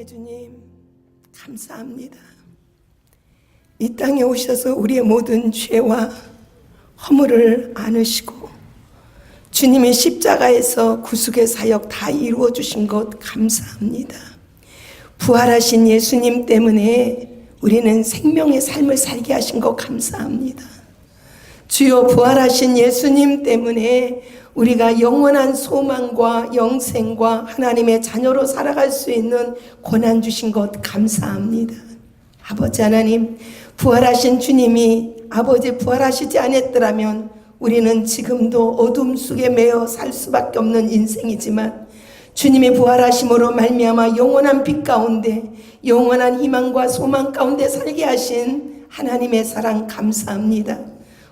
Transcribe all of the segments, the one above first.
주님 감사합니다. 이 땅에 오셔서 우리의 모든 죄와 허물을 안으시고 주님의 십자가에서 구속의 사역 다 이루어 주신 것 감사합니다. 부활하신 예수님 때문에 우리는 생명의 삶을 살게 하신 것 감사합니다. 주여, 부활하신 예수님 때문에 우리가 영원한 소망과 영생과 하나님의 자녀로 살아갈 수 있는 권한 주신 것 감사합니다. 아버지 하나님, 부활하신 주님이 아버지 부활하시지 않았더라면 우리는 지금도 어둠 속에 매여 살 수밖에 없는 인생이지만 주님의 부활하심으로 말미암아 영원한 빛 가운데 영원한 희망과 소망 가운데 살게 하신 하나님의 사랑 감사합니다.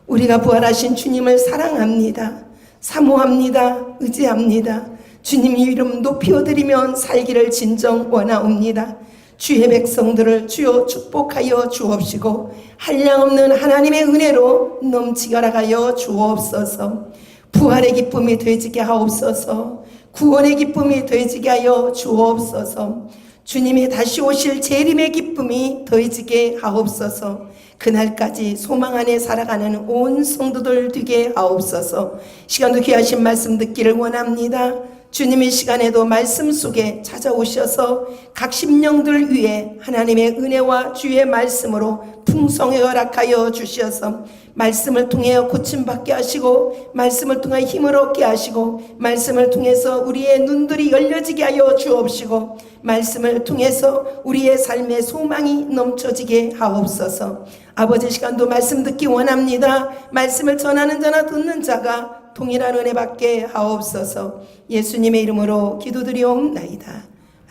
우리가 부활하신 주님을 사랑합니다. 사모합니다. 의지합니다. 주님 이름 높이어드리면 살기를 진정 원하옵니다. 주의 백성들을 주여 축복하여 주옵시고 한량없는 하나님의 은혜로 넘치게 하여 주옵소서. 부활의 기쁨이 되지게 하옵소서. 구원의 기쁨이 되지게 하여 주옵소서. 주님이 다시 오실 재림의 기쁨이 더해지게 하옵소서. 그날까지 소망 안에 살아가는 온 성도들 되게 하옵소서. 시간도 귀하신 말씀 듣기를 원합니다. 주님의 시간에도 말씀 속에 찾아오셔서 각 심령들 위해 하나님의 은혜와 주의 말씀으로 풍성히 허락하여 주셔서 말씀을 통해 고침받게 하시고 말씀을 통해 힘을 얻게 하시고 말씀을 통해서 우리의 눈들이 열려지게 하여 주옵시고 말씀을 통해서 우리의 삶의 소망이 넘쳐지게 하옵소서. 아버지, 시간도 말씀 듣기 원합니다. 말씀을 전하는 자나 듣는 자가 동일한 은혜 받게 하옵소서. 예수님의 이름으로 기도드리옵나이다.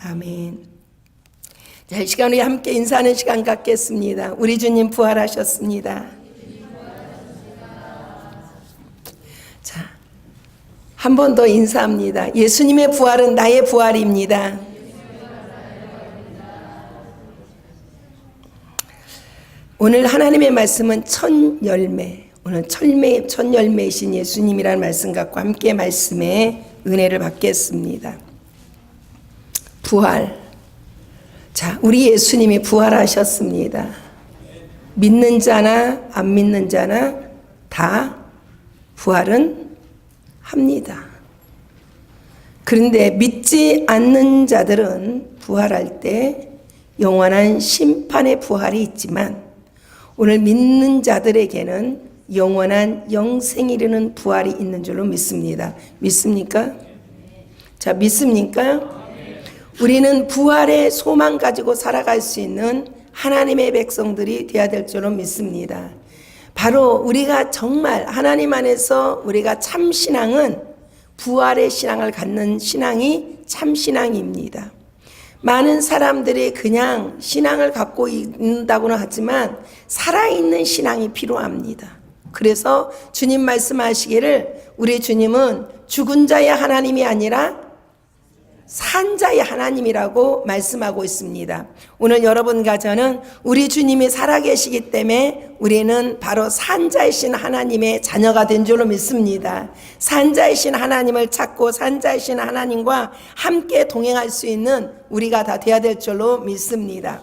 아멘. 자, 이 시간 우리 함께 인사하는 시간 갖겠습니다. 우리 주님 부활하셨습니다. 자, 한 번 더 인사합니다. 예수님의 부활은 나의 부활입니다. 오늘 하나님의 말씀은 첫 열매, 오늘 첫 열매이신 예수님이라는 말씀 갖고 함께 말씀의 은혜를 받겠습니다. 부활. 자, 우리 예수님이 부활하셨습니다. 믿는 자나 안 믿는 자나 다 부활은 합니다. 그런데 믿지 않는 자들은 부활할 때 영원한 심판의 부활이 있지만 오늘 믿는 자들에게는 영원한 영생이 이르는 부활이 있는 줄로 믿습니다. 믿습니까? 자, 믿습니까? 우리는 부활의 소망 가지고 살아갈 수 있는 하나님의 백성들이 되어야 될 줄로 믿습니다. 바로 우리가 정말 하나님 안에서 우리가 참 신앙은 부활의 신앙을 갖는 신앙이 참 신앙입니다. 많은 사람들이 그냥 신앙을 갖고 있다고는 하지만 살아있는 신앙이 필요합니다. 그래서 주님 말씀하시기를 우리 주님은 죽은 자의 하나님이 아니라 산 자의 하나님이라고 말씀하고 있습니다. 오늘 여러분과 저는 우리 주님이 살아계시기 때문에 우리는 바로 산 자이신 하나님의 자녀가 된 줄로 믿습니다. 산 자이신 하나님을 찾고 산 자이신 하나님과 함께 동행할 수 있는 우리가 다 되어야 될 줄로 믿습니다.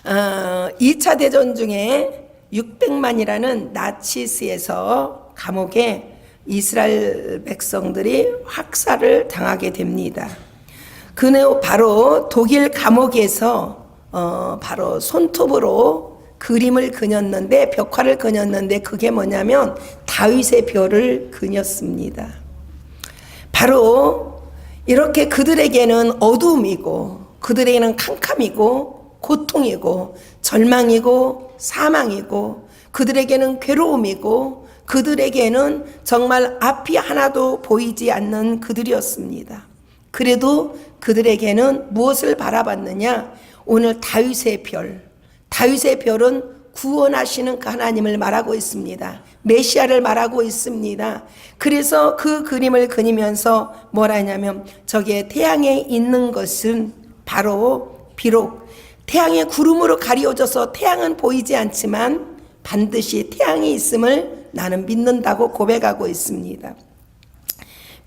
2차 대전 중에 600만이라는 나치스에서 감옥에 이스라엘 백성들이 학살을 당하게 됩니다. 그는 바로 독일 감옥에서 바로 손톱으로 그림을 그렸는데, 벽화를 그렸는데 그게 뭐냐면 다윗의 벼를 그렸습니다. 바로 이렇게 그들에게는 어두움이고 그들에게는 캄캄이고 고통이고 절망이고 사망이고 그들에게는 괴로움이고 그들에게는 정말 앞이 하나도 보이지 않는 그들이었습니다. 그래도 그들에게는 무엇을 바라봤느냐? 오늘 다윗의 별. 다윗의 별은 구원하시는 그 하나님을 말하고 있습니다. 메시아를 말하고 있습니다. 그래서 그 그림을 그리면서 뭐라 하냐면 저기에 태양에 있는 것은 바로 비록 태양의 구름으로 가려져서 태양은 보이지 않지만 반드시 태양이 있음을 나는 믿는다고 고백하고 있습니다.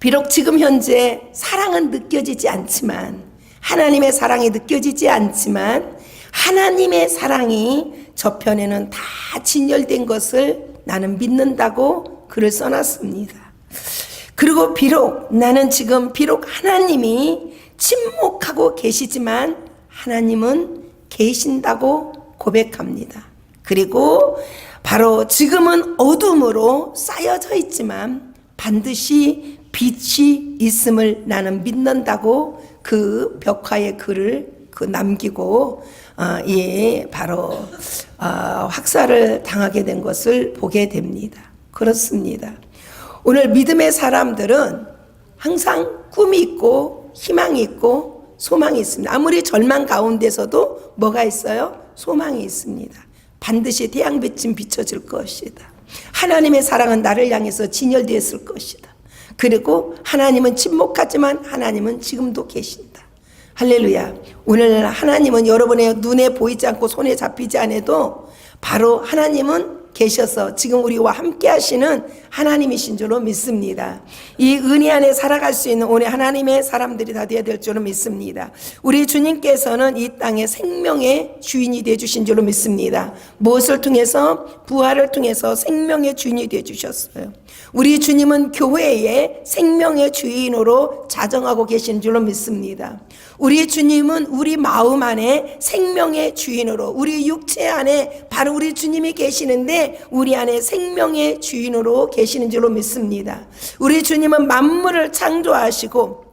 비록 지금 현재 사랑은 느껴지지 않지만, 하나님의 사랑이 느껴지지 않지만 하나님의 사랑이 저편에는 다 진열된 것을 나는 믿는다고 글을 써놨습니다. 그리고 나는 지금 비록 하나님이 침묵하고 계시지만 하나님은 계신다고 고백합니다. 그리고 바로 지금은 어둠으로 쌓여져 있지만 반드시 빛이 있음을 나는 믿는다고 그 벽화에 글을 남기고 바로 학살을 당하게 된 것을 보게 됩니다. 그렇습니다. 오늘 믿음의 사람들은 항상 꿈이 있고 희망이 있고 소망이 있습니다. 아무리 절망 가운데서도 뭐가 있어요? 소망이 있습니다. 반드시 태양빛은 비춰질 것이다. 하나님의 사랑은 나를 향해서 진열되었을 것이다. 그리고 하나님은 침묵하지만 하나님은 지금도 계신다. 할렐루야. 오늘 하나님은 여러분의 눈에 보이지 않고 손에 잡히지 않아도 바로 하나님은 계셔서 지금 우리와 함께 하시는 하나님이신 줄로 믿습니다. 이 은혜 안에 살아갈 수 있는 오늘 하나님의 사람들이 다 되어야 될 줄로 믿습니다. 우리 주님께서는 이 땅의 생명의 주인이 되어 주신 줄로 믿습니다. 무엇을 통해서? 부활을 통해서 생명의 주인이 되어 주셨어요. 우리 주님은 교회의 생명의 주인으로 자정하고 계신 줄로 믿습니다. 우리 주님은 우리 마음 안에 생명의 주인으로, 우리 육체 안에 바로 우리 주님이 계시는데 우리 안에 생명의 주인으로 계시는 줄로 믿습니다. 우리 주님은 만물을 창조하시고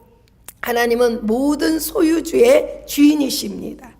하나님은 모든 소유주의 주인이십니다.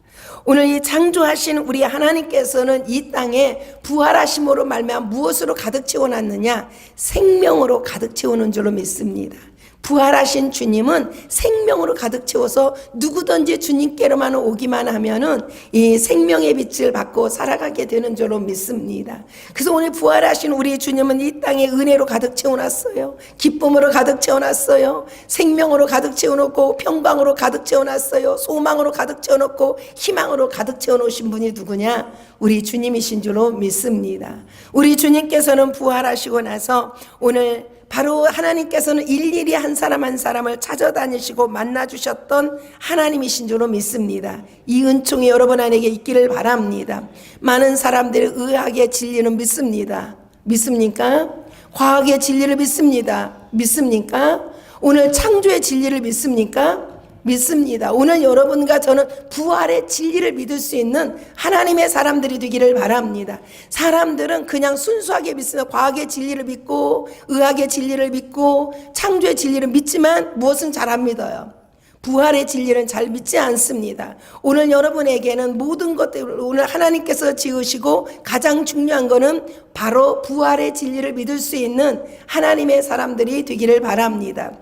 오늘 이 창조하신 우리 하나님께서는 이 땅에 부활하심으로 말미암아 무엇으로 가득 채워놨느냐? 생명으로 가득 채우는 줄로 믿습니다. 부활하신 주님은 생명으로 가득 채워서 누구든지 주님께로만 오기만 하면은 이 생명의 빛을 받고 살아가게 되는 줄로 믿습니다. 그래서 오늘 부활하신 우리 주님은 이 땅에 은혜로 가득 채워놨어요. 기쁨으로 가득 채워놨어요. 생명으로 가득 채워놓고 평강으로 가득 채워놨어요. 소망으로 가득 채워놓고 희망으로 가득 채워놓으신 분이 누구냐? 우리 주님이신 줄로 믿습니다. 우리 주님께서는 부활하시고 나서 오늘 바로 하나님께서는 일일이 한 사람 한 사람을 찾아다니시고 만나주셨던 하나님이신 줄로 믿습니다. 이 은총이 여러분 안에게 있기를 바랍니다. 많은 사람들이 의학의 진리는 믿습니다. 믿습니까? 과학의 진리를 믿습니다. 믿습니까? 오늘 창조의 진리를 믿습니까? 믿습니다. 오늘 여러분과 저는 부활의 진리를 믿을 수 있는 하나님의 사람들이 되기를 바랍니다. 사람들은 그냥 순수하게 믿습니다. 과학의 진리를 믿고 의학의 진리를 믿고 창조의 진리를 믿지만 무엇은 잘 안 믿어요. 부활의 진리는 잘 믿지 않습니다. 오늘 여러분에게는 모든 것들을 오늘 하나님께서 지으시고 가장 중요한 것은 바로 부활의 진리를 믿을 수 있는 하나님의 사람들이 되기를 바랍니다.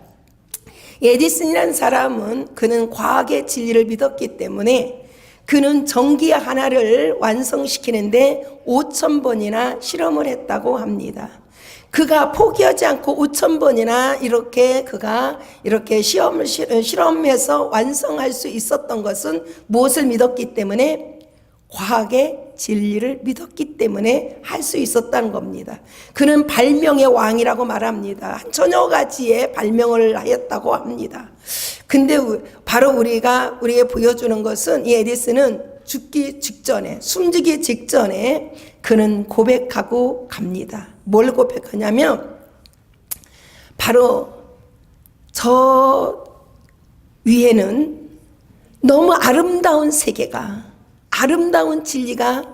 에디슨이라는 사람은 그는 과학의 진리를 믿었기 때문에 그는 전기 하나를 완성시키는데 5,000번이나 실험을 했다고 합니다. 그가 포기하지 않고 5,000번이나 그가 실험해서 완성할 수 있었던 것은 무엇을 믿었기 때문에? 과학의 진리를 믿었기 때문에 할 수 있었다는 겁니다. 그는 발명의 왕이라고 말합니다. 한 천여 가지의 발명을 하였다고 합니다. 근데 바로 우리에게 보여주는 것은 이 에디슨은 죽기 직전에, 숨지기 직전에 그는 고백하고 갑니다. 뭘 고백하냐면 바로 저 위에는 너무 아름다운 세계가, 아름다운 진리가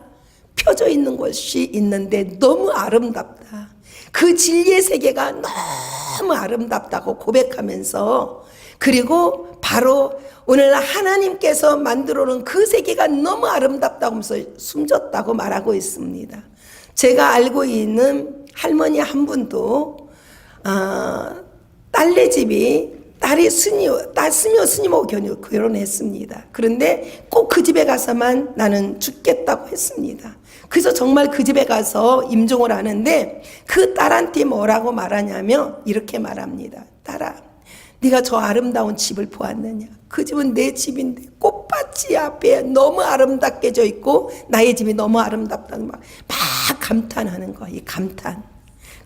펴져 있는 것이 있는데 너무 아름답다. 그 진리의 세계가 너무 아름답다고 고백하면서, 그리고 바로 오늘 하나님께서 만들어 놓은 그 세계가 너무 아름답다고 하면서 숨졌다고 말하고 있습니다. 제가 알고 있는 할머니 한 분도 딸네 집이 딸이 스미오 스님하고 결혼했습니다. 그런데 꼭 그 집에 가서만 나는 죽겠다고 했습니다. 그래서 정말 그 집에 가서 임종을 하는데 그 딸한테 뭐라고 말하냐면 이렇게 말합니다. 딸아, 네가 저 아름다운 집을 보았느냐? 그 집은 내 집인데 꽃밭이 앞에 너무 아름답게 져 있고 나의 집이 너무 아름답다는 막 감탄하는 거야. 이 감탄.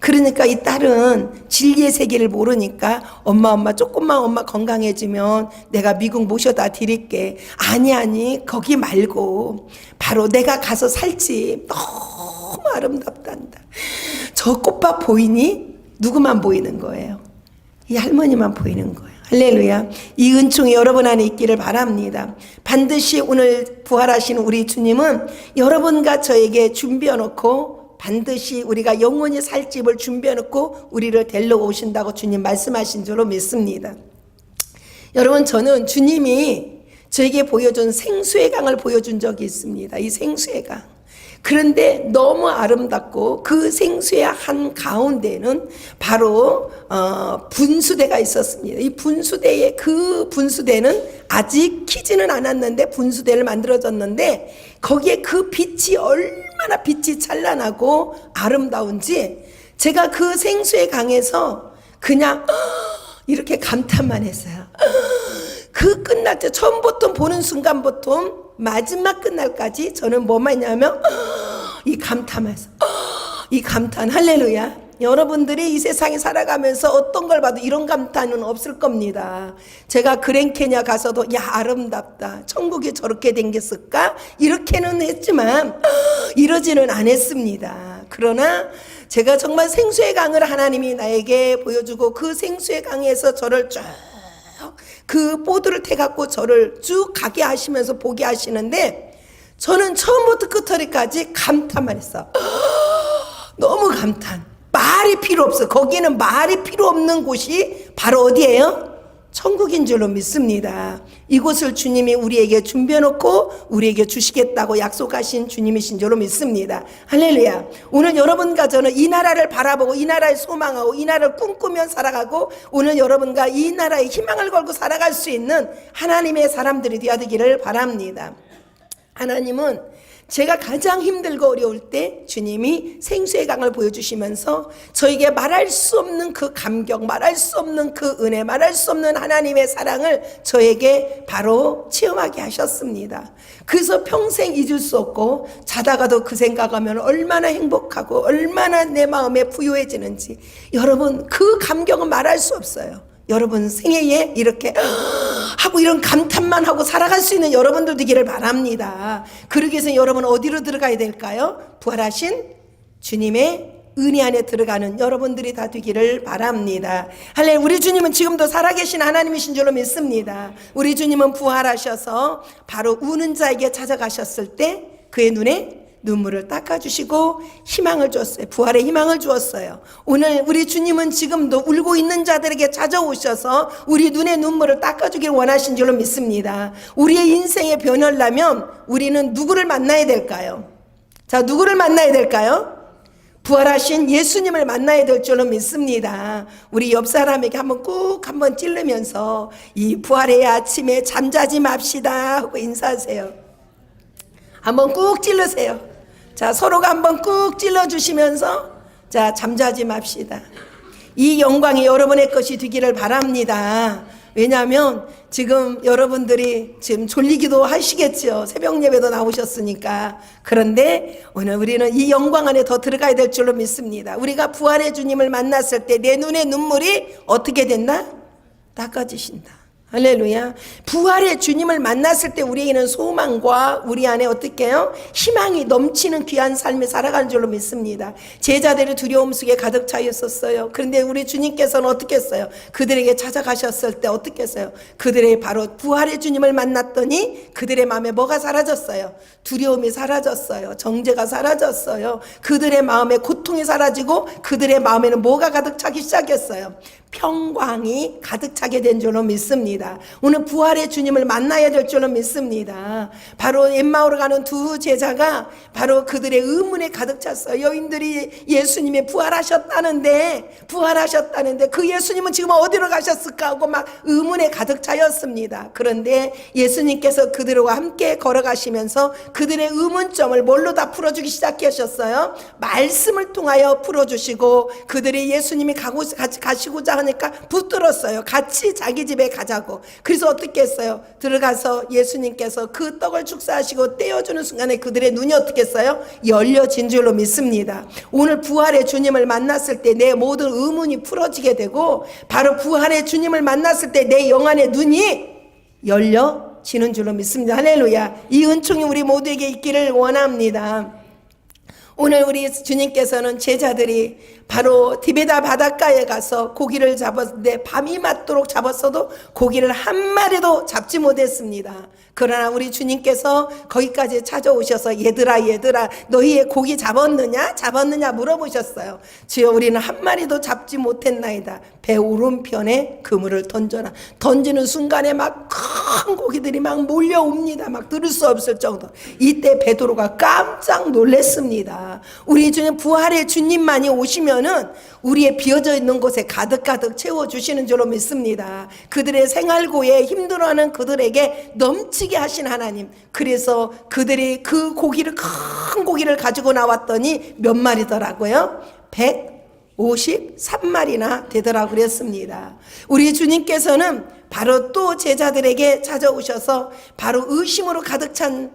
그러니까 이 딸은 진리의 세계를 모르니까 엄마 조금만 엄마 건강해지면 내가 미국 모셔다 드릴게. 아니 거기 말고 바로 내가 가서 살지. 너무 아름답단다. 저 꽃밭 보이니? 누구만 보이는 거예요? 이 할머니만 보이는 거예요. 할렐루야. 이 은총이 여러분 안에 있기를 바랍니다. 반드시 오늘 부활하신 우리 주님은 여러분과 저에게 준비해 놓고 반드시 우리가 영원히 살 집을 준비해 놓고 우리를 데려오신다고 주님 말씀하신 줄로 믿습니다. 여러분, 저는 주님이 저에게 보여준 생수의 강을 보여준 적이 있습니다. 이 생수의 강. 그런데 너무 아름답고 그 생수의 한 가운데는 바로 분수대가 있었습니다. 이 분수대에 그 분수대는 아직 키지는 않았는데 분수대를 만들어졌는데 거기에 그 빛이 얼마나 빛이 찬란하고 아름다운지 제가 그 생수의 강에서 그냥 이렇게 감탄만 했어요. 그 끝날 때 처음부터 보는 순간부터 마지막 끝날까지 저는 뭐만 했냐면 이 감탄하면서 이 감탄. 할렐루야. 여러분들이 이 세상에 살아가면서 어떤 걸 봐도 이런 감탄은 없을 겁니다. 제가 그랜케냐 가서도 야 아름답다, 천국이 저렇게 생겼을까 이렇게는 했지만 이러지는 않았습니다. 그러나 제가 정말 생수의 강을 하나님이 나에게 보여주고 그 생수의 강에서 저를 쭉 그 보드를 태갖고 저를 쭉 가게 하시면서 보게 하시는데 저는 처음부터 끝까지 감탄만 했어. 너무 감탄. 말이 필요 없어. 거기는 말이 필요 없는 곳이 바로 어디예요? 천국인 줄로 믿습니다. 이곳을 주님이 우리에게 준비해놓고 우리에게 주시겠다고 약속하신 주님이신 줄로 믿습니다. 할렐루야. 오늘 여러분과 저는 이 나라를 바라보고 이 나라를 소망하고 이 나라를 꿈꾸며 살아가고 오늘 여러분과 이 나라에 희망을 걸고 살아갈 수 있는 하나님의 사람들이 되어야 되기를 바랍니다. 하나님은 제가 가장 힘들고 어려울 때 주님이 생수의 강을 보여주시면서 저에게 말할 수 없는 그 감격, 말할 수 없는 그 은혜, 말할 수 없는 하나님의 사랑을 저에게 바로 체험하게 하셨습니다. 그래서 평생 잊을 수 없고 자다가도 그 생각하면 얼마나 행복하고 얼마나 내 마음에 부유해지는지 여러분 그 감격은 말할 수 없어요. 여러분 생애에 이렇게 하고 이런 감탄만 하고 살아갈 수 있는 여러분들 되기를 바랍니다. 그러기 위해서 여러분 어디로 들어가야 될까요? 부활하신 주님의 은혜 안에 들어가는 여러분들이 다 되기를 바랍니다. 할렐루야. 우리 주님은 지금도 살아계신 하나님이신 줄로 믿습니다. 우리 주님은 부활하셔서 바로 우는 자에게 찾아가셨을 때 그의 눈에 눈물을 닦아주시고 희망을 주었어요. 부활의 희망을 주었어요. 오늘 우리 주님은 지금도 울고 있는 자들에게 찾아오셔서 우리 눈의 눈물을 닦아주길 원하신 줄로 믿습니다. 우리의 인생의 변화를 하려면 우리는 누구를 만나야 될까요? 자, 누구를 만나야 될까요? 부활하신 예수님을 만나야 될 줄로 믿습니다. 우리 옆 사람에게 한번 찔르면서 이 부활의 아침에 잠자지 맙시다 하고 인사하세요. 한번 꾹 찔러세요. 자, 서로가 한번 꾹 찔러주시면서 자, 잠자지 맙시다. 이 영광이 여러분의 것이 되기를 바랍니다. 왜냐하면 지금 여러분들이 지금 졸리기도 하시겠죠. 새벽 예배도 나오셨으니까. 그런데 오늘 우리는 이 영광 안에 더 들어가야 될 줄로 믿습니다. 우리가 부활의 주님을 만났을 때 내 눈의 눈물이 어떻게 된다? 닦아지신다. 할렐루야. 부활의 주님을 만났을 때 우리에게는 소망과 우리 안에 어떻게 해요? 희망이 넘치는 귀한 삶을 살아가는 줄로 믿습니다. 제자들이 두려움 속에 가득 차 있었어요. 그런데 우리 주님께서는 어떻게 했어요? 그들에게 찾아가셨을 때 어떻게 했어요? 그들의 바로 부활의 주님을 만났더니 그들의 마음에 뭐가 사라졌어요? 두려움이 사라졌어요. 정죄가 사라졌어요. 그들의 마음에 고통이 사라지고 그들의 마음에는 뭐가 가득 차기 시작했어요? 평강이 가득 차게 된 줄로 믿습니다. 오늘 부활의 주님을 만나야 될 줄로 믿습니다. 바로 엠마오로 가는 두 제자가 바로 그들의 의문에 가득 찼어요. 여인들이 예수님이 부활하셨다는데 그 예수님은 지금 어디로 가셨을까 하고 막 의문에 가득 차였습니다. 그런데 예수님께서 그들과 함께 걸어가시면서 그들의 의문점을 뭘로 다 풀어주기 시작하셨어요? 말씀을 통하여 풀어주시고, 그들이 예수님이 가시고자 하니까 붙들었어요. 같이 자기 집에 가자고. 그래서 어떻게 했어요? 들어가서 예수님께서 그 떡을 축사하시고 떼어주는 순간에 그들의 눈이 어떻게 했어요? 열려진 줄로 믿습니다. 오늘 부활의 주님을 만났을 때 내 모든 의문이 풀어지게 되고, 바로 부활의 주님을 만났을 때 내 영안의 눈이 열려지는 줄로 믿습니다. 할렐루야. 이 은총이 우리 모두에게 있기를 원합니다. 오늘 우리 주님께서는 제자들이 바로 디베다 바닷가에 가서 고기를 잡았는데 밤이 맞도록 잡았어도 고기를 한 마리도 잡지 못했습니다. 그러나 우리 주님께서 거기까지 찾아오셔서 얘들아 너희의 고기 잡았느냐 물어보셨어요. 주여 우리는 한 마리도 잡지 못했나이다. 배 오른편에 그물을 던져라. 던지는 순간에 막 큰 고기들이 막 몰려옵니다. 막 들을 수 없을 정도. 이때 베드로가 깜짝 놀랐습니다. 우리 주님 부활의 주님만이 오시면은 우리의 비어져 있는 곳에 가득가득 채워주시는 줄로 믿습니다. 그들의 생활고에 힘들어하는 그들에게 넘치게 하신 하나님. 그래서 그들이 그 고기를, 큰 고기를 가지고 나왔더니 몇 마리더라고요? 153마리나 되더라고 그랬습니다. 우리 주님께서는 바로 또 제자들에게 찾아오셔서 바로 의심으로 가득 찬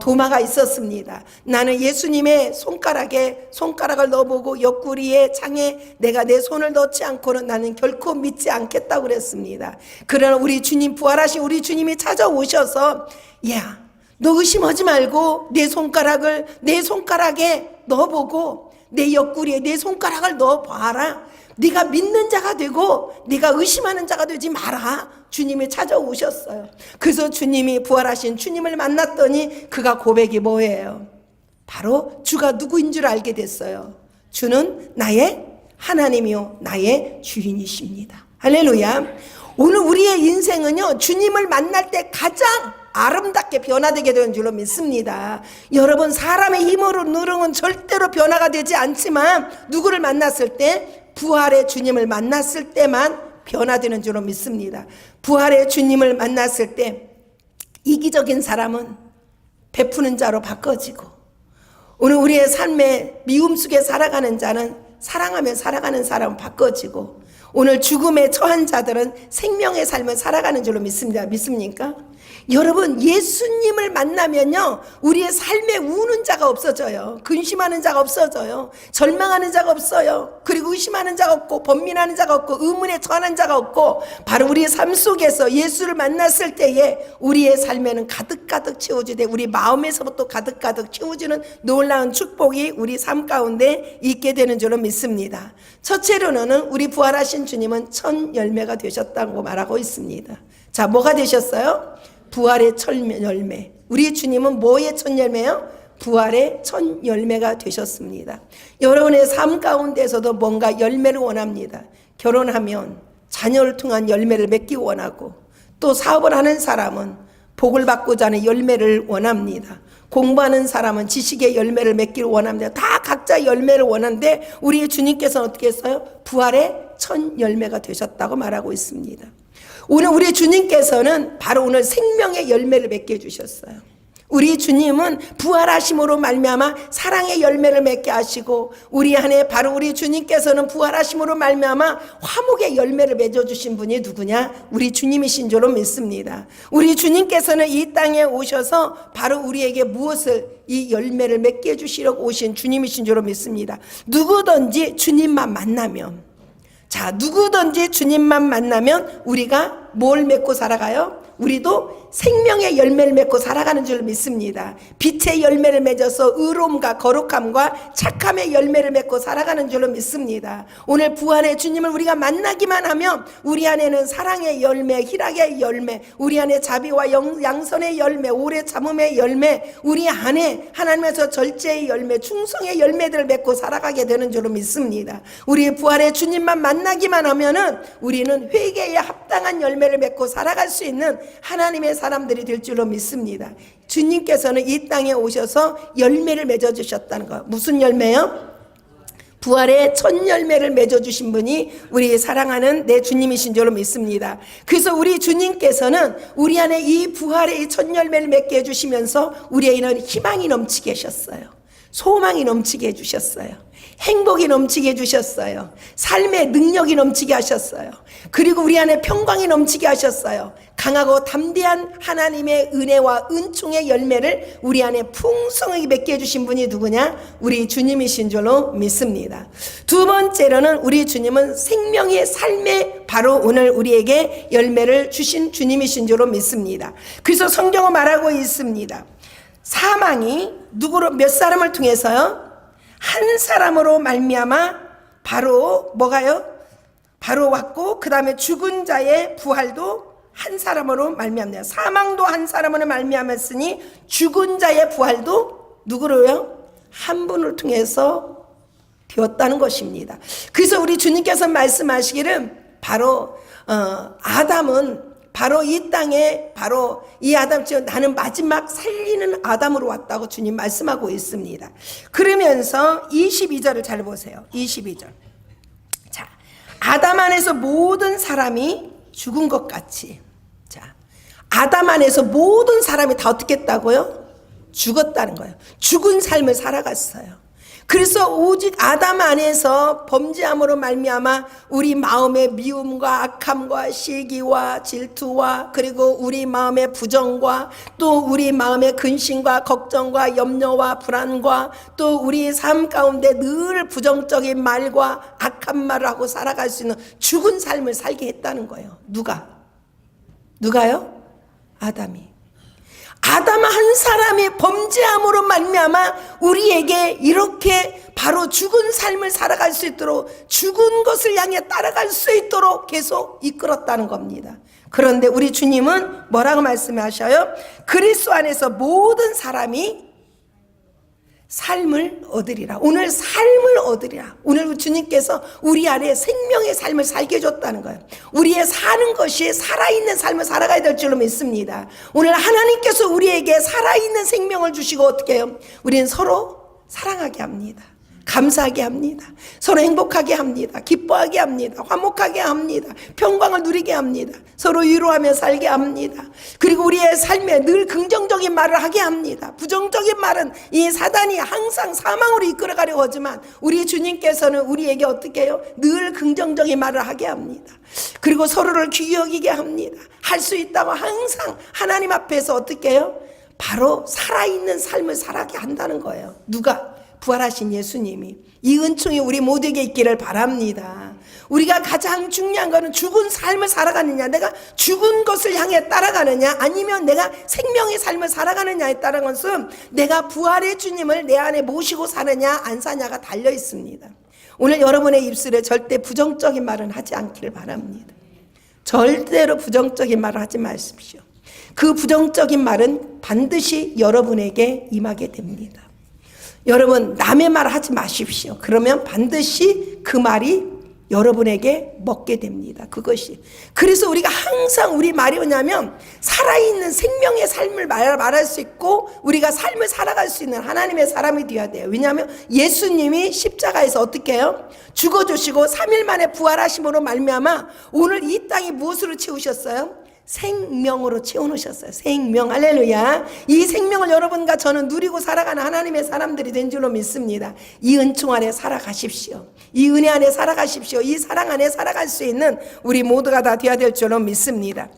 도마가 있었습니다. 나는 예수님의 손가락을 넣어보고 옆구리에 창에 내가 내 손을 넣지 않고는 나는 결코 믿지 않겠다고 그랬습니다. 그러나 우리 주님, 부활하신 우리 주님이 찾아오셔서 야, 너 의심하지 말고 내 손가락에 넣어보고 내 옆구리에 내 손가락을 넣어봐라. 네가 믿는 자가 되고 네가 의심하는 자가 되지 마라. 주님이 찾아오셨어요. 그래서 주님이, 부활하신 주님을 만났더니 그가 고백이 뭐예요? 바로 주가 누구인 줄 알게 됐어요. 주는 나의 하나님이요 나의 주인이십니다. 할렐루야. 오늘 우리의 인생은요, 주님을 만날 때 가장 아름답게 변화되게 되는 줄로 믿습니다. 여러분, 사람의 힘으로 누르면 절대로 변화가 되지 않지만 누구를 만났을 때? 부활의 주님을 만났을 때만 변화되는 줄로 믿습니다. 부활의 주님을 만났을 때 이기적인 사람은 베푸는 자로 바꿔지고, 오늘 우리의 삶의 미움 속에 살아가는 자는 사랑하며 살아가는 사람은 바꿔지고, 오늘 죽음에 처한 자들은 생명의 삶을 살아가는 줄로 믿습니다. 믿습니까? 여러분, 예수님을 만나면요, 우리의 삶에 우는 자가 없어져요. 근심하는 자가 없어져요. 절망하는 자가 없어요. 그리고 의심하는 자가 없고, 번민하는 자가 없고, 의문에 처하는 자가 없고, 바로 우리의 삶 속에서 예수를 만났을 때에 우리의 삶에는 가득가득 채워지되 우리 마음에서부터 가득가득 채워지는 놀라운 축복이 우리 삶 가운데 있게 되는 줄로 믿습니다. 첫째로는 우리 부활하신 주님은 첫 열매가 되셨다고 말하고 있습니다. 자, 뭐가 되셨어요? 부활의 첫 열매. 우리 주님은 뭐의 첫 열매요? 부활의 첫 열매가 되셨습니다. 여러분의 삶 가운데서도 뭔가 열매를 원합니다. 결혼하면 자녀를 통한 열매를 맺기 원하고, 또 사업을 하는 사람은 복을 받고자 하는 열매를 원합니다. 공부하는 사람은 지식의 열매를 맺기를 원합니다. 다 각자 열매를 원하는데 우리 주님께서는 어떻게 했어요? 부활의 첫 열매가 되셨다고 말하고 있습니다. 오늘 우리 주님께서는 바로 오늘 생명의 열매를 맺게 해주셨어요. 우리 주님은 부활하심으로 말미암아 사랑의 열매를 맺게 하시고, 우리 안에 바로 우리 주님께서는 부활하심으로 말미암아 화목의 열매를 맺어주신 분이 누구냐? 우리 주님이신 줄로 믿습니다. 우리 주님께서는 이 땅에 오셔서 바로 우리에게 무엇을, 이 열매를 맺게 해주시려고 오신 주님이신 줄로 믿습니다. 누구든지 주님만 만나면, 자, 누구든지 주님만 만나면 우리가 뭘 맺고 살아가요? 우리도 생명의 열매를 맺고 살아가는 줄 믿습니다. 빛의 열매를 맺어서 의로움과 거룩함과 착함의 열매를 맺고 살아가는 줄로 믿습니다. 오늘 부활의 주님을 우리가 만나기만 하면 우리 안에는 사랑의 열매, 희락의 열매, 우리 안에 자비와 양선의 열매, 오래 참음의 열매, 우리 안에 하나님에서 절제의 열매, 충성의 열매들을 맺고 살아가게 되는 줄로 믿습니다. 우리 부활의 주님만 만나기만 하면은 우리는 회개에 합당한 열매를 맺고 살아갈 수 있는 하나님의 사람들이 될 줄로 믿습니다. 주님께서는 이 땅에 오셔서 열매를 맺어주셨다는 거예요. 무슨 열매요? 부활의 첫 열매를 맺어주신 분이 우리 사랑하는 내 주님이신 줄로 믿습니다. 그래서 우리 주님께서는 우리 안에 이 부활의 첫 열매를 맺게 해주시면서 우리에게는 희망이 넘치게 하셨어요. 소망이 넘치게 해주셨어요. 행복이 넘치게 해주셨어요. 삶의 능력이 넘치게 하셨어요. 그리고 우리 안에 평강이 넘치게 하셨어요. 강하고 담대한 하나님의 은혜와 은총의 열매를 우리 안에 풍성하게 맺게 해주신 분이 누구냐? 우리 주님이신 줄로 믿습니다. 두 번째로는 우리 주님은 생명의 삶에 바로 오늘 우리에게 열매를 주신 주님이신 줄로 믿습니다. 그래서 성경은 말하고 있습니다. 사망이 누구로, 몇 사람을 통해서요? 한 사람으로 말미암아 바로 뭐가요? 바로 왔고 그 다음에 죽은 자의 부활도 한 사람으로 말미암네요. 사망도 한 사람으로 말미암았으니 죽은 자의 부활도 누구로요? 한 분을 통해서 되었다는 것입니다. 그래서 우리 주님께서 말씀하시기를 바로 아담은 바로 이 땅에 바로 이 아담, 나는 마지막 살리는 아담으로 왔다고 주님 말씀하고 있습니다. 그러면서 22절을 잘 보세요. 22절. 자, 아담 안에서 모든 사람이 죽은 것 같이. 자, 아담 안에서 모든 사람이 다 어떻게 했다고요? 죽었다는 거예요. 죽은 삶을 살아갔어요. 그래서 오직 아담 안에서 범죄함으로 말미암아 우리 마음의 미움과 악함과 시기와 질투와 그리고 우리 마음의 부정과 또 우리 마음의 근심과 걱정과 염려와 불안과 또 우리 삶 가운데 늘 부정적인 말과 악한 말을 하고 살아갈 수 있는 죽은 삶을 살게 했다는 거예요. 누가요? 아담이. 아담 한 사람이 범죄함으로 말미암아 우리에게 이렇게 바로 죽은 삶을 살아갈 수 있도록 죽은 것을 향해 따라갈 수 있도록 계속 이끌었다는 겁니다. 그런데 우리 주님은 뭐라고 말씀하셔요? 그리스도 안에서 모든 사람이 삶을 얻으리라. 오늘 삶을 얻으리라. 오늘 주님께서 우리 안에 생명의 삶을 살게 해줬다는 거예요. 우리의 사는 것이 살아있는 삶을 살아가야 될 줄로 믿습니다. 오늘 하나님께서 우리에게 살아있는 생명을 주시고 어떻게 해요? 우리는 서로 사랑하게 합니다. 감사하게 합니다. 서로 행복하게 합니다. 기뻐하게 합니다. 화목하게 합니다. 평강을 누리게 합니다. 서로 위로하며 살게 합니다. 그리고 우리의 삶에 늘 긍정적인 말을 하게 합니다. 부정적인 말은 이 사단이 항상 사망으로 이끌어가려고 하지만 우리 주님께서는 우리에게 어떻게 해요? 늘 긍정적인 말을 하게 합니다. 그리고 서로를 귀히 여기게 합니다. 할 수 있다고 항상 하나님 앞에서 어떻게 해요? 바로 살아있는 삶을 살아가게 한다는 거예요. 누가? 부활하신 예수님이. 이 은총이 우리 모두에게 있기를 바랍니다. 우리가 가장 중요한 것은 죽은 삶을 살아가느냐, 내가 죽은 것을 향해 따라가느냐, 아니면 내가 생명의 삶을 살아가느냐에 따른 것은 내가 부활의 주님을 내 안에 모시고 사느냐 안 사냐가 달려 있습니다. 오늘 여러분의 입술에 절대 부정적인 말은 하지 않기를 바랍니다. 절대로 부정적인 말을 하지 마십시오. 그 부정적인 말은 반드시 여러분에게 임하게 됩니다. 여러분, 남의 말 하지 마십시오. 그러면 반드시 그 말이 여러분에게 먹게 됩니다. 그것이. 그래서 우리가 항상 우리 말이 뭐냐면 살아있는 생명의 삶을 말할 수 있고 우리가 삶을 살아갈 수 있는 하나님의 사람이 되어야 돼요. 왜냐하면 예수님이 십자가에서 어떻게 해요? 죽어주시고 3일 만에 부활하심으로 말미암아 오늘 이 땅이 무엇으로 채우셨어요? 생명으로 채워놓으셨어요. 생명. 할렐루야. 이 생명을 여러분과 저는 누리고 살아가는 하나님의 사람들이 된 줄로 믿습니다. 이 은총 안에 살아가십시오. 이 은혜 안에 살아가십시오. 이 사랑 안에 살아갈 수 있는 우리 모두가 다 되어야 될 줄로 믿습니다.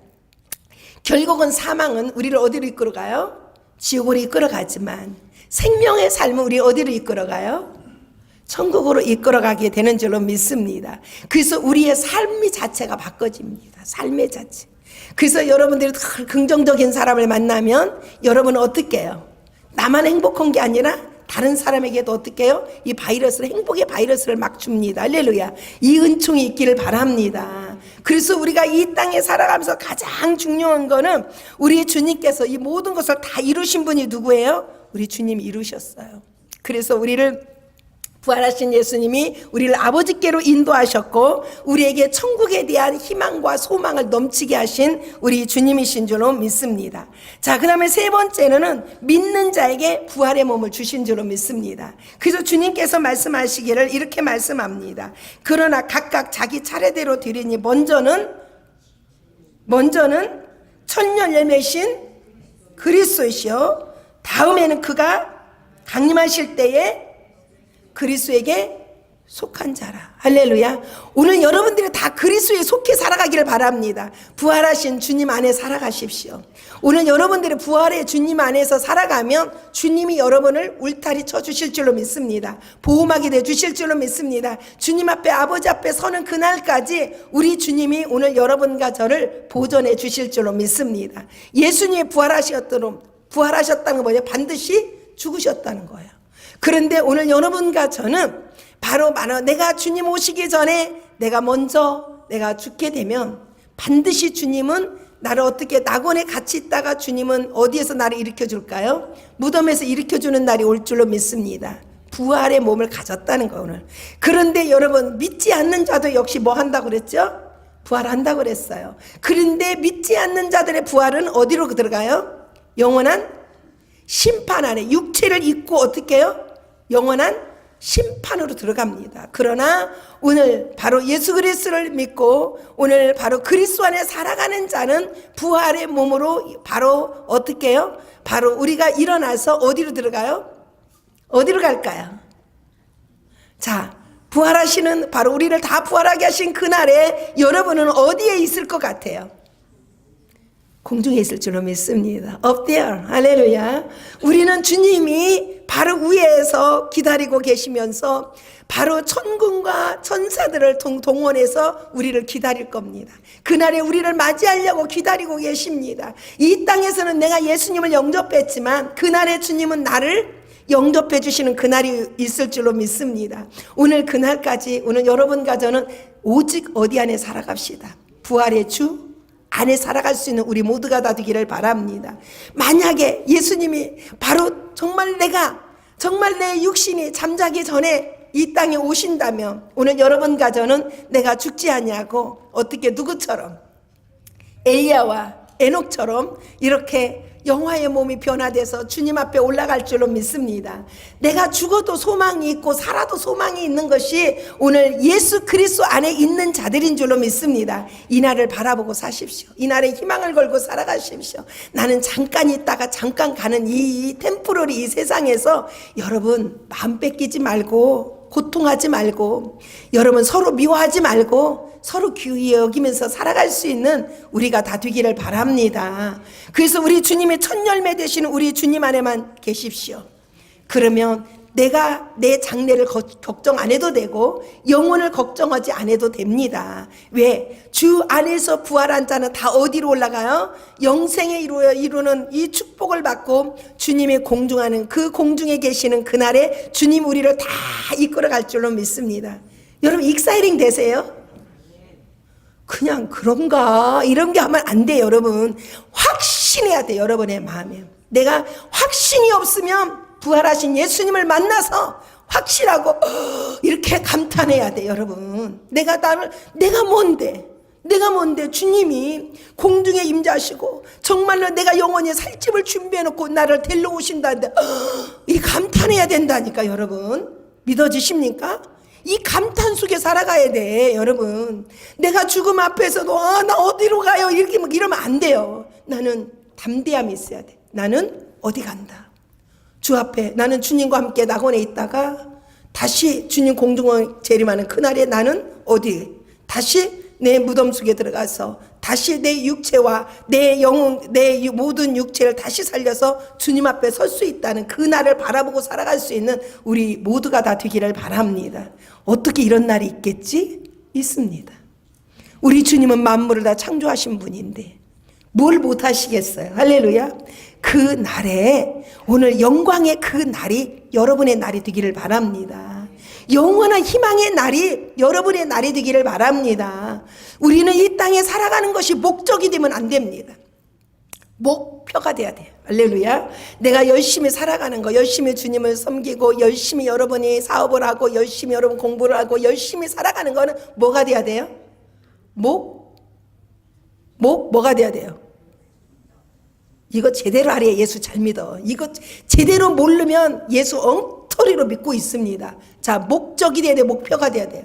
결국은 사망은 우리를 어디로 이끌어가요? 지옥으로 이끌어가지만 생명의 삶은 우리 어디로 이끌어가요? 천국으로 이끌어가게 되는 줄로 믿습니다. 그래서 우리의 삶이 자체가 바꿔집니다. 삶의 자체. 그래서 여러분들이 긍정적인 사람을 만나면 여러분은 어떻게 해요? 나만 행복한 게 아니라 다른 사람에게도 어떻게 해요? 이 바이러스를, 행복의 바이러스를 막 줍니다. 할렐루야. 이 은총이 있기를 바랍니다. 그래서 우리가 이 땅에 살아가면서 가장 중요한 거는 우리 주님께서 이 모든 것을 다 이루신 분이 누구예요? 우리 주님이 이루셨어요. 그래서 우리를 부활하신 예수님이 우리를 아버지께로 인도하셨고 우리에게 천국에 대한 희망과 소망을 넘치게 하신 우리 주님이신 줄로 믿습니다. 자, 그 다음에 세 번째는 믿는 자에게 부활의 몸을 주신 줄로 믿습니다. 그래서 주님께서 말씀하시기를 이렇게 말씀합니다. 그러나 각각 자기 차례대로 드리니 먼저는 천년 열매신 그리스도이시요 다음에는 그가 강림하실 때에 그리스도에게 속한 자라. 할렐루야. 오늘 여러분들이 다 그리스도에 속해 살아가기를 바랍니다. 부활하신 주님 안에 살아가십시오. 오늘 여러분들이 부활의 주님 안에서 살아가면 주님이 여러분을 울타리 쳐주실 줄로 믿습니다. 보호막이 되주실 줄로 믿습니다. 주님 앞에, 아버지 앞에 서는 그날까지 우리 주님이 오늘 여러분과 저를 보존해 주실 줄로 믿습니다. 예수님이 부활하셨다는 건 뭐냐? 반드시 죽으셨다는 거예요. 그런데 오늘 여러분과 저는 바로 내가 주님 오시기 전에 내가 죽게 되면 반드시 주님은 나를 어떻게 낙원에 같이 있다가 주님은 어디에서 나를 일으켜 줄까요? 무덤에서 일으켜 주는 날이 올 줄로 믿습니다. 부활의 몸을 가졌다는 거 오늘. 그런데 여러분 믿지 않는 자도 역시 뭐 한다고 그랬죠? 부활한다고 그랬어요. 그런데 믿지 않는 자들의 부활은 어디로 들어가요? 영원한 심판 안에 육체를 입고 어떻게 해요? 영원한 심판으로 들어갑니다. 그러나 오늘 바로 예수 그리스도를 믿고 오늘 바로 그리스도 안에 살아가는 자는 부활의 몸으로 바로 어떻게 해요? 바로 우리가 일어나서 어디로 들어가요? 어디로 갈까요? 자, 부활하시는 바로 우리를 다 부활하게 하신 그날에 여러분은 어디에 있을 것 같아요? 공중에 있을 줄로 믿습니다. Up there. 할렐루야. 우리는 주님이 바로 위에서 기다리고 계시면서 바로 천군과 천사들을 동원해서 우리를 기다릴 겁니다. 그날에 우리를 맞이하려고 기다리고 계십니다. 이 땅에서는 내가 예수님을 영접했지만 그날에 주님은 나를 영접해 주시는 그날이 있을 줄로 믿습니다. 오늘 그날까지 오늘 여러분과 저는 오직 어디 안에 살아갑시다. 부활의 주 안에 살아갈 수 있는 우리 모두가 다 되기를 바랍니다. 만약에 예수님이 바로 정말 내 육신이 잠자기 전에 이 땅에 오신다면 오늘 여러분과 저는 내가 죽지 아니하고 어떻게 누구처럼 엘리야와 에녹처럼 이렇게 영화의 몸이 변화돼서 주님 앞에 올라갈 줄로 믿습니다. 내가 죽어도 소망이 있고 살아도 소망이 있는 것이 오늘 예수 그리스도 안에 있는 자들인 줄로 믿습니다. 이 날을 바라보고 사십시오. 이 날에 희망을 걸고 살아가십시오. 나는 잠깐 있다가 잠깐 가는 이 템포러리 이 세상에서 여러분 마음 뺏기지 말고 고통하지 말고 여러분 서로 미워하지 말고 서로 귀히 여기면서 살아갈 수 있는 우리가 다 되기를 바랍니다. 그래서 우리 주님의 첫 열매 되시는 우리 주님 안에만 계십시오. 그러면 내가 내 장래를 걱정 안 해도 되고 영혼을 걱정하지 않아도 됩니다. 왜? 주 안에서 부활한 자는 다 어디로 올라가요? 영생에 이루는 이 축복을 받고 주님이 공중하는 그 공중에 계시는 그날에 주님 우리를 다 이끌어갈 줄로 믿습니다. 여러분 익사이링 되세요? 그냥 그런가 이런 게 하면 안 돼요. 여러분 확신해야 돼요. 여러분의 마음에 내가 확신이 없으면 부활하신 예수님을 만나서 확실하고 이렇게 감탄해야 돼. 여러분 내가 뭔데 주님이 공중에 임재하시고 정말로 내가 영원히 살 집을 준비해놓고 나를 데리러 오신다는데 이 감탄해야 된다니까. 여러분 믿어지십니까? 이 감탄 속에 살아가야 돼. 여러분 내가 죽음 앞에서도 나 어디로 가요 이렇게 이러면 안 돼요. 나는 담대함이 있어야 돼. 나는 어디 간다. 주 앞에 나는 주님과 함께 낙원에 있다가 다시 주님 공중에 재림하는 그날에 나는 어디 다시 내 무덤 속에 들어가서 다시 내 육체와 내 영혼 내 모든 육체를 다시 살려서 주님 앞에 설 수 있다는 그날을 바라보고 살아갈 수 있는 우리 모두가 다 되기를 바랍니다. 어떻게 이런 날이 있겠지? 있습니다. 우리 주님은 만물을 다 창조하신 분인데 뭘 못하시겠어요? 할렐루야. 그 날에, 오늘 영광의 그 날이 여러분의 날이 되기를 바랍니다. 영원한 희망의 날이 여러분의 날이 되기를 바랍니다. 우리는 이 땅에 살아가는 것이 목적이 되면 안 됩니다. 목표가 돼야 돼요. 할렐루야. 내가 열심히 살아가는 거, 열심히 주님을 섬기고, 열심히 여러분이 사업을 하고, 열심히 여러분 공부를 하고, 열심히 살아가는 거는 뭐가 돼야 돼요? 뭐가 돼야 돼요? 이거 제대로 하래. 예수 잘 믿어. 이거 제대로 모르면 예수 엉터리로 믿고 있습니다. 자, 목적이 돼야 돼요. 목표가 돼야 돼요.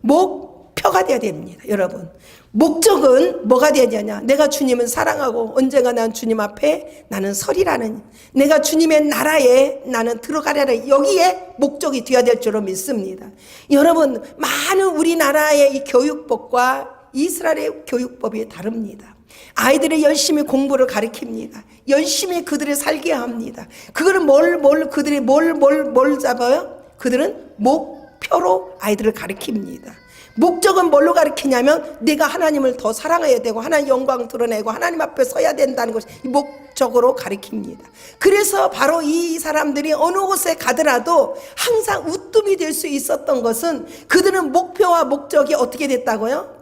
목표가 돼야 됩니다. 여러분, 목적은 뭐가 돼야 되냐? 내가 주님을 사랑하고 언젠가 난 주님 앞에 나는 서리라는, 내가 주님의 나라에 나는 들어가려는, 여기에 목적이 되어야 될 줄로 믿습니다. 여러분, 많은 우리나라의 이 교육법과 이스라엘의 교육법이 다릅니다. 아이들이 열심히 공부를 가르칩니다. 열심히 그들을 살게 합니다. 그거는 그들이 뭘 잡아요? 그들은 목표로 아이들을 가르칩니다. 목적은 뭘로 가르치냐면 내가 하나님을 더 사랑해야 되고 하나님 영광 드러내고 하나님 앞에 서야 된다는 것이 목적으로 가르칩니다. 그래서 바로 이 사람들이 어느 곳에 가더라도 항상 우뜸이 될 수 있었던 것은 그들은 목표와 목적이 어떻게 됐다고요?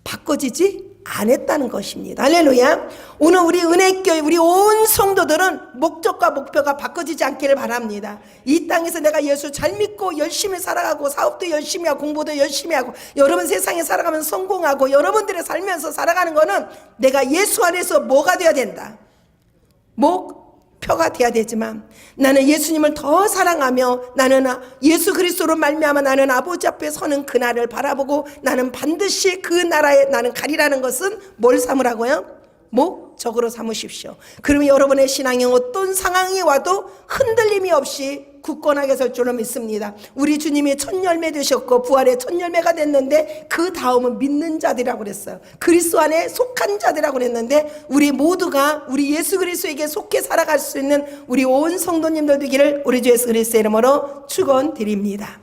바꿔지지 안 했다는 것입니다. 할렐루야. 오늘 우리 은혜교회 우리 온 성도들은 목적과 목표가 바꿔지지 않기를 바랍니다. 이 땅에서 내가 예수 잘 믿고 열심히 살아가고 사업도 열심히 하고 공부도 열심히 하고 여러분 세상에 살아가면서 성공하고 여러분들의 살면서 살아가는 거는 내가 예수 안에서 뭐가 돼야 된다? 목표가 돼야 되지만 나는 예수님을 더 사랑하며 나는 예수 그리스도로 말미암아 나는 아버지 앞에 서는 그날을 바라보고 나는 반드시 그 나라에 나는 가리라는 것은 뭘 삼으라고요? 목적으로 삼으십시오. 그러면 여러분의 신앙이 어떤 상황이 와도 흔들림이 없이 굳건하게 설 줄로 믿습니다. 우리 주님이 첫 열매 되셨고 부활의 첫 열매가 됐는데 그 다음은 믿는 자들이라고 그랬어요. 그리스도 안에 속한 자들이라고 그랬는데 우리 모두가 우리 예수 그리스도에게 속해 살아갈 수 있는 우리 온 성도님들 되기를 우리 주 예수 그리스도의 이름으로 축원드립니다.